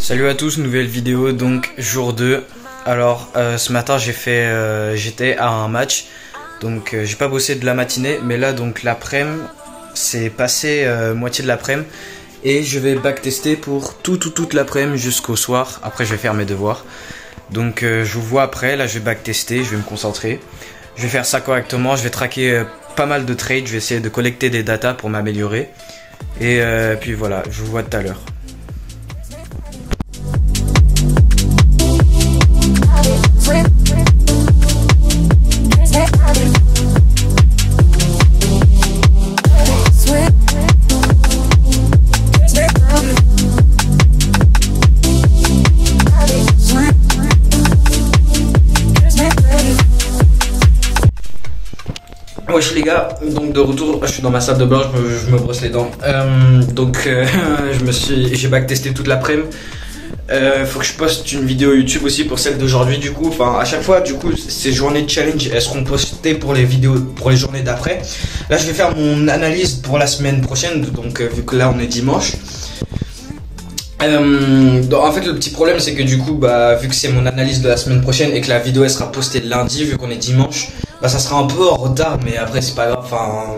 Salut à tous, nouvelle vidéo, donc jour 2. Alors ce matin j'étais à un match, donc j'ai pas bossé de la matinée, mais là donc l'après-midi, c'est passé moitié de l'après-midi et je vais backtester pour toute l'après-midi jusqu'au soir. Après je vais faire mes devoirs, donc je vous vois après. Là je vais backtester, je vais me concentrer, je vais faire ça correctement, je vais traquer pas mal de trades, je vais essayer de collecter des datas pour m'améliorer et puis voilà, je vous vois tout à l'heure. Wesh les gars, donc de retour, je suis dans ma salle de bain, je me brosse les dents. J'ai backtesté toute l'après-midi. Faut que je poste une vidéo YouTube aussi pour celle d'aujourd'hui du coup. Enfin à chaque fois du coup ces journées de challenge elles seront postées pour les vidéos pour les journées d'après. Là je vais faire mon analyse pour la semaine prochaine, donc vu que là on est dimanche. En fait le petit problème c'est que du coup vu que c'est mon analyse de la semaine prochaine et que la vidéo elle sera postée lundi vu qu'on est dimanche, ça sera un peu en retard, mais après c'est pas grave, enfin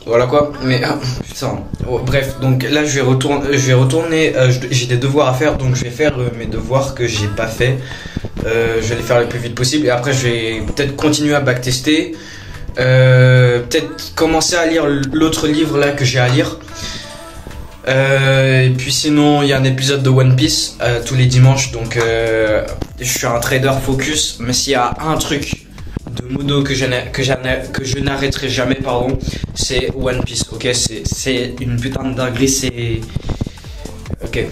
voilà quoi. Mais putain, bref, donc là je vais retourner, j'ai des devoirs à faire, donc je vais faire mes devoirs que j'ai pas fait. Je vais les faire le plus vite possible et après je vais peut-être continuer à backtester, peut-être commencer à lire l'autre livre là que j'ai à lire. Et puis sinon il y a un épisode de One Piece tous les dimanches, donc je suis un trader focus, mais s'il y a un truc de modo que je n'arrêterai jamais, pardon, c'est One Piece, ok, c'est une putain de dinguerie, c'est ok.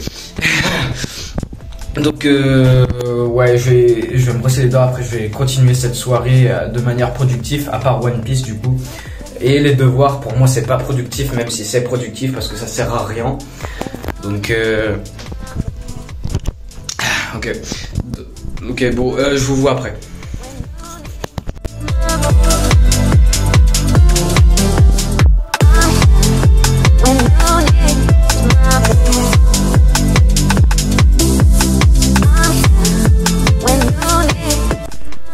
Donc ouais, je vais me brosser les dents, après je vais continuer cette soirée de manière productive, à part One Piece du coup. Et les devoirs pour moi c'est pas productif, même si c'est productif parce que ça sert à rien. Donc ok bon, je vous vois après.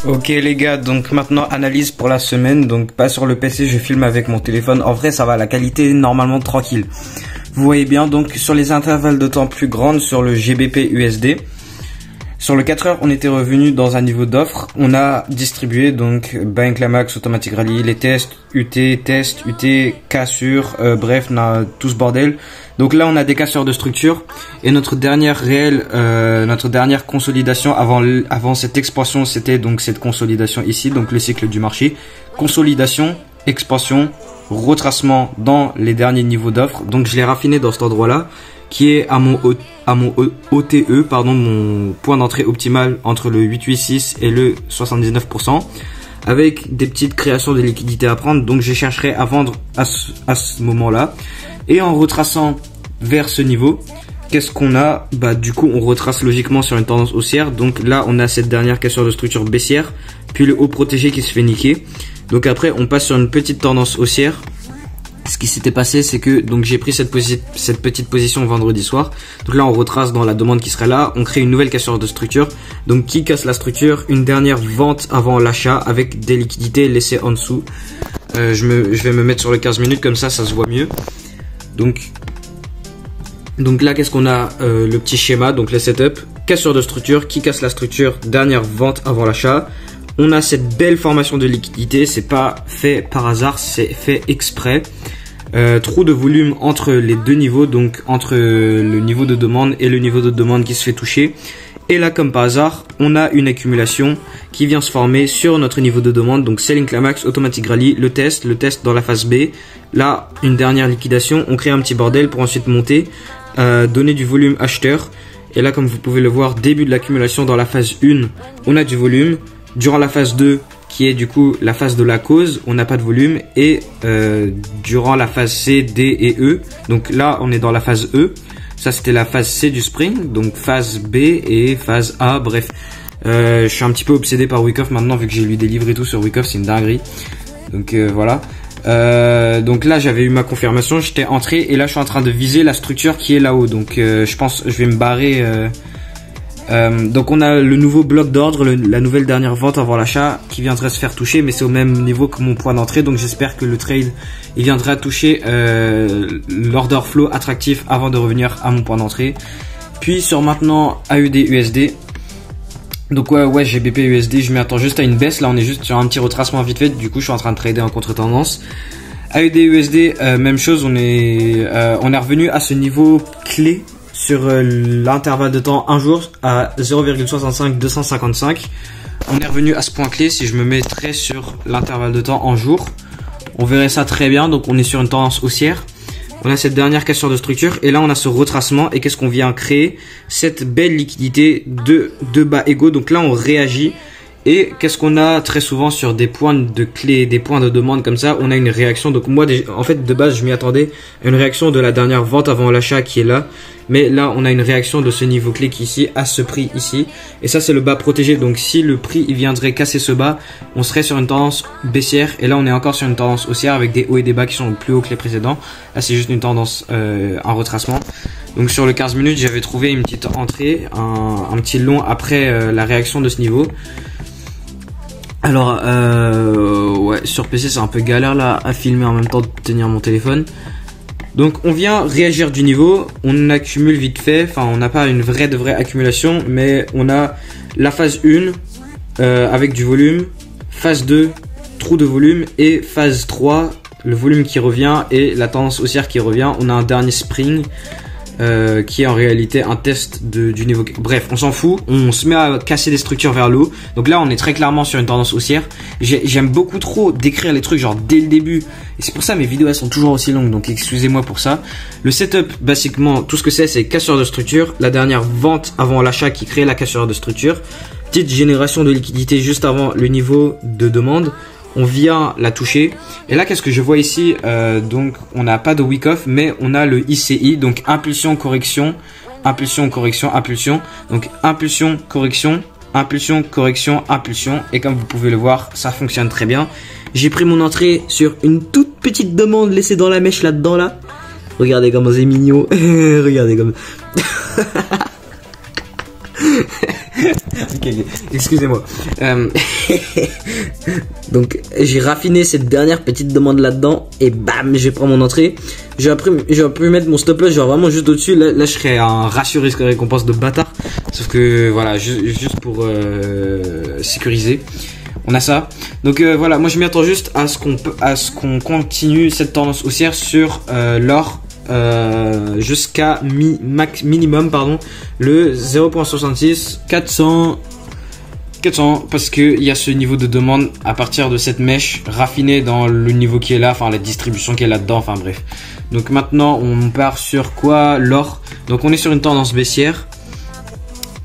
Ok les gars, donc maintenant analyse pour la semaine, donc pas sur le PC, je filme avec mon téléphone. En vrai ça va, la qualité est normalement tranquille. Vous voyez bien, donc sur les intervalles de temps plus grandes, sur le GBP USD, sur le 4 heures on était revenu dans un niveau d'offre. On a distribué donc Buying Climax, Automatic Rally, les tests, UT, cassure, bref, on a tout ce bordel. Donc là on a des casseurs de structure et notre dernière consolidation avant cette expansion, c'était donc cette consolidation ici, donc le cycle du marché, consolidation, expansion, retracement dans les derniers niveaux d'offres. Donc je l'ai raffiné dans cet endroit là qui est à mon OTE, pardon, mon point d'entrée optimal entre le 886 et le 79%, avec des petites créations de liquidités à prendre. Donc je chercherai à vendre à ce moment là. Et en retraçant vers ce niveau, qu'est-ce qu'on a? Du coup on retrace logiquement sur une tendance haussière. Donc là on a cette dernière cassure de structure baissière, puis le haut protégé qui se fait niquer. Donc après on passe sur une petite tendance haussière. Ce qui s'était passé c'est que donc j'ai pris cette petite position vendredi soir. Donc là on retrace dans la demande qui serait là, on crée une nouvelle cassure de structure. Donc qui casse la structure? Une dernière vente avant l'achat avec des liquidités laissées en dessous. Je vais me mettre sur le 15 minutes, comme ça se voit mieux. Donc là qu'est-ce qu'on a? Le petit schéma, donc les setup, cassure de structure, qui casse la structure, dernière vente avant l'achat. On a cette belle formation de liquidité, c'est pas fait par hasard, c'est fait exprès. Trou de volume entre les deux niveaux, donc entre le niveau de demande et le niveau de demande qui se fait toucher. Et là comme par hasard on a une accumulation qui vient se former sur notre niveau de demande, donc Selling Climax, Automatic Rally, le test dans la phase B. Là une dernière liquidation, on crée un petit bordel pour ensuite monter, donner du volume acheteur. Et là comme vous pouvez le voir, début de l'accumulation dans la phase 1, on a du volume. Durant la phase 2 qui est du coup la phase de la cause, on n'a pas de volume. Et durant la phase C, D et E, donc là on est dans la phase E. Ça c'était la phase C du spring, donc phase B et phase A, bref. Je suis un petit peu obsédé par Wyckoff maintenant vu que j'ai lu des livres et tout sur Wyckoff, c'est une dinguerie. Donc voilà. Donc là j'avais eu ma confirmation, j'étais entré et là je suis en train de viser la structure qui est là-haut. Donc je pense je vais me barrer. Donc on a le nouveau bloc d'ordre, la nouvelle dernière vente avant l'achat qui viendrait se faire toucher, mais c'est au même niveau que mon point d'entrée. Donc j'espère que le trade il viendra toucher l'order flow attractif avant de revenir à mon point d'entrée. Puis sur maintenant AUD USD. Donc ouais GBP USD, je m'y attends juste à une baisse. Là on est juste sur un petit retracement vite fait. Du coup je suis en train de trader en contre-tendance. AUD USD, même chose, on est revenu à ce niveau clé sur l'intervalle de temps un jour à 0,65255. On est revenu à ce point clé. Si je me mettrais sur l'intervalle de temps en jour, on verrait ça très bien. Donc on est sur une tendance haussière. On a cette dernière cassure de structure et là on a ce retracement et qu'est-ce qu'on vient créer? Cette belle liquidité de bas égaux. Donc là on réagit et qu'est-ce qu'on a très souvent sur des points de clé, des points de demande comme ça, on a une réaction. Donc moi en fait de base je m'y attendais à une réaction de la dernière vente avant l'achat qui est là, mais là on a une réaction de ce niveau clé qui est ici à ce prix ici et ça c'est le bas protégé. Donc si le prix il viendrait casser ce bas, on serait sur une tendance baissière et là on est encore sur une tendance haussière avec des hauts et des bas qui sont plus hauts que les précédents. Là c'est juste une tendance un retracement. Donc sur le 15 minutes j'avais trouvé une petite entrée, un petit long après la réaction de ce niveau. Alors ouais, sur PC c'est un peu galère là à filmer en même temps de tenir mon téléphone. Donc on vient réagir du niveau, on accumule vite fait, enfin on n'a pas une vraie accumulation, mais on a la phase 1 avec du volume, phase 2 trou de volume et phase 3 le volume qui revient et la tendance haussière qui revient. On a un dernier spring qui est en réalité un test du niveau. Bref, on s'en fout, on se met à casser des structures vers le haut. Donc là on est très clairement sur une tendance haussière. J'aime beaucoup trop décrire les trucs genre dès le début et c'est pour ça mes vidéos elles sont toujours aussi longues, donc excusez-moi pour ça. Le setup, basiquement tout ce que c'est cassure de structure, la dernière vente avant l'achat qui crée la cassure de structure, petite génération de liquidité juste avant le niveau de demande. On vient la toucher et là qu'est-ce que je vois ici, donc on n'a pas de week off mais on a le ICI, donc impulsion correction, impulsion correction, impulsion, donc impulsion correction, impulsion correction, impulsion et comme vous pouvez le voir ça fonctionne très bien. J'ai pris mon entrée sur une toute petite demande laissée dans la mèche là-dedans là. Regardez comme c'est mignon. Regardez comme ok, excusez-moi. Donc j'ai raffiné cette dernière petite demande là-dedans et bam, je prends mon entrée. J'aurais pu mettre mon stop loss genre vraiment juste au-dessus. Là je serais un ratio risque récompense de bâtard. Sauf que voilà, juste pour sécuriser. On a ça. Donc voilà, moi je m'y attends juste à ce qu'on continue cette tendance haussière sur l'or. Jusqu'à minimum pardon le 0.66 400 parce que il y a ce niveau de demande à partir de cette mèche raffinée dans le niveau qui est là, enfin la distribution qui est là dedans, enfin bref. Donc maintenant on part sur quoi? L'or. Donc on est sur une tendance baissière.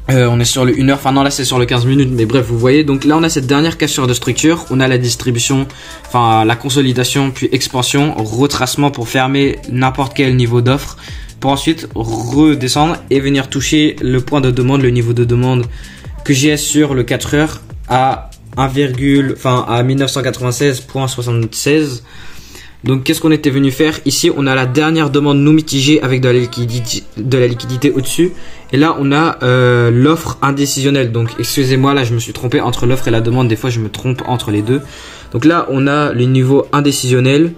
On est sur le 1 heure, enfin non là c'est sur le 15 minutes, mais bref vous voyez. Donc là on a cette dernière cassure de structure, on a la distribution, enfin la consolidation puis expansion, retracement pour fermer n'importe quel niveau d'offre, pour ensuite redescendre et venir toucher le point de demande, le niveau de demande que j'ai sur le 4 heures à 1996.76. Donc qu'est-ce qu'on était venu faire? Ici on a la dernière demande non mitigée avec de la liquidité au-dessus. Et là on a l'offre indécisionnelle. Donc excusez-moi, là je me suis trompé entre l'offre et la demande. Des fois je me trompe entre les deux. Donc là on a le niveau indécisionnel.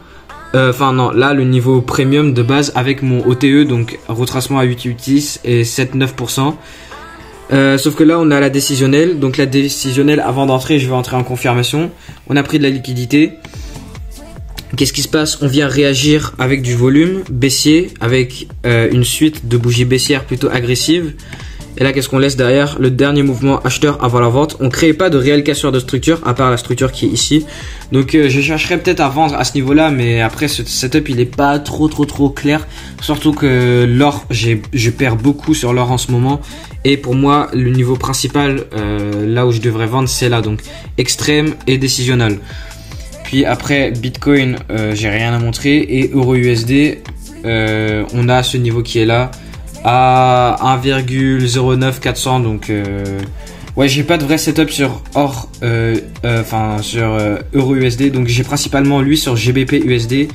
Enfin non, là le niveau premium de base avec mon OTE. Donc retracement à 8,8 et 7,9%. Sauf que là on a la décisionnelle. Donc la décisionnelle, avant d'entrer je vais entrer en confirmation. On a pris de la liquidité. Qu'est-ce qui se passe? On vient réagir avec du volume baissier, avec une suite de bougies baissières plutôt agressives. Et là, qu'est-ce qu'on laisse derrière? Le dernier mouvement acheteur avant la vente. On ne crée pas de réelle cassure de structure, à part la structure qui est ici. Donc je chercherais peut-être à vendre à ce niveau-là, mais après ce setup il est pas trop clair. Surtout que l'or, je perds beaucoup sur l'or en ce moment. Et pour moi, le niveau principal, là où je devrais vendre, c'est là. Donc extrême et décisionnel. Puis après Bitcoin, j'ai rien à montrer, et Euro USD, on a ce niveau qui est là à 1,09400, donc Ouais, j'ai pas de vrai setup sur sur EURUSD, donc j'ai principalement lui sur GBP USD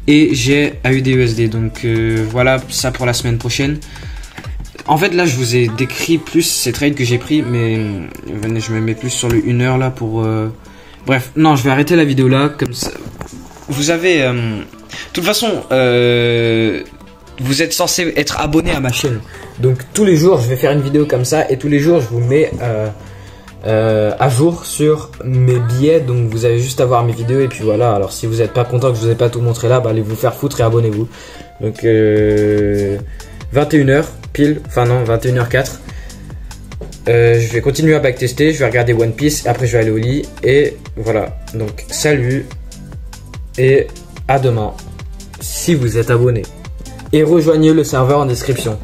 et j'ai AUD USD. Donc voilà ça pour la semaine prochaine. En fait là je vous ai décrit plus ces trades que j'ai pris, mais venez, je me mets plus sur le 1 heure là pour bref, non, je vais arrêter la vidéo là comme ça. Vous avez de toute façon vous êtes censé être abonné à ma chaîne. Donc tous les jours je vais faire une vidéo comme ça et tous les jours je vous mets à jour sur mes billets. Donc vous avez juste à voir mes vidéos et puis voilà. Alors si vous n'êtes pas content que je vous ai pas tout montré là, bah, allez vous faire foutre et abonnez-vous. Donc 21h pile, enfin non 21h04. Je vais continuer à backtester, je vais regarder One Piece et après je vais aller au lit et voilà. Donc salut et à demain si vous êtes abonné. Et rejoignez le serveur en description.